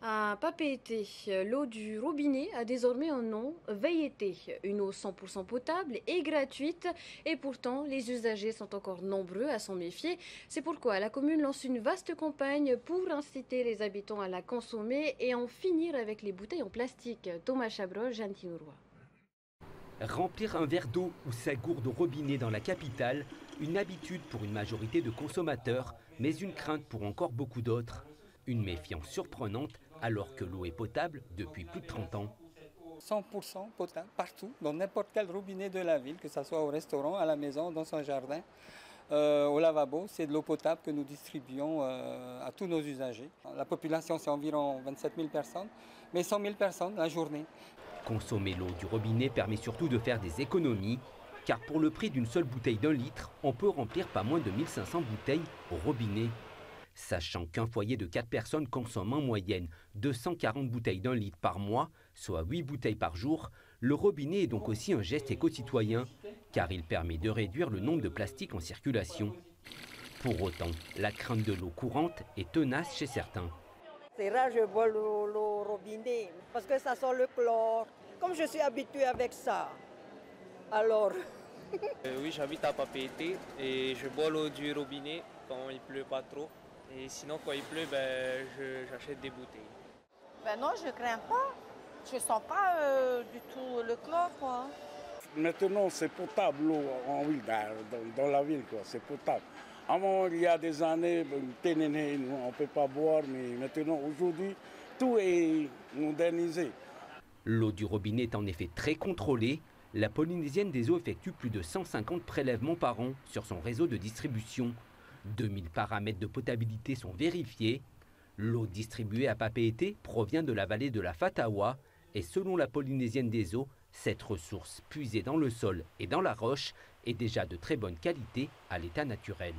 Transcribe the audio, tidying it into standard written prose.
À Papeete, l'eau du robinet a désormais un nom, Veillete, une eau 100% potable et gratuite. Et pourtant, les usagers sont encore nombreux à s'en méfier. C'est pourquoi la commune lance une vaste campagne pour inciter les habitants à la consommer et en finir avec les bouteilles en plastique. Thomas Chabrol, Jeanne Tinouroy. Remplir un verre d'eau ou sa gourde au robinet dans la capitale, une habitude pour une majorité de consommateurs, mais une crainte pour encore beaucoup d'autres. Une méfiance surprenante alors que l'eau est potable depuis plus de 30 ans. 100% potable partout, dans n'importe quel robinet de la ville, que ce soit au restaurant, à la maison, dans son jardin, au lavabo. C'est de l'eau potable que nous distribuons à tous nos usagers. La population, c'est environ 27 000 personnes, mais 100 000 personnes la journée. Consommer l'eau du robinet permet surtout de faire des économies, car pour le prix d'une seule bouteille d'1 litre, on peut remplir pas moins de 1500 bouteilles au robinet. Sachant qu'un foyer de 4 personnes consomme en moyenne 240 bouteilles d'1 litre par mois, soit 8 bouteilles par jour, le robinet est donc aussi un geste éco-citoyen, car il permet de réduire le nombre de plastique en circulation. Pour autant, la crainte de l'eau courante est tenace chez certains. C'est rare, je bois l'eau au robinet parce que ça sent le chlore. Comme je suis habituée avec ça, alors... Oui, j'habite à Papeete et je bois l'eau du robinet quand il pleut pas trop. Et sinon, quand il pleut, j'achète des bouteilles. Non, je crains pas. Je sens pas du tout le chlore, quoi. Maintenant, c'est potable l'eau en ville, dans la ville, quoi. C'est potable. Avant, il y a des années, on ne peut pas boire, mais maintenant, aujourd'hui, tout est modernisé. L'eau du robinet est en effet très contrôlée. La Polynésienne des eaux effectue plus de 150 prélèvements par an sur son réseau de distribution. 2000 paramètres de potabilité sont vérifiés. L'eau distribuée à Papeete provient de la vallée de la Fatawa et selon la Polynésienne des eaux, cette ressource puisée dans le sol et dans la roche est déjà de très bonne qualité à l'état naturel.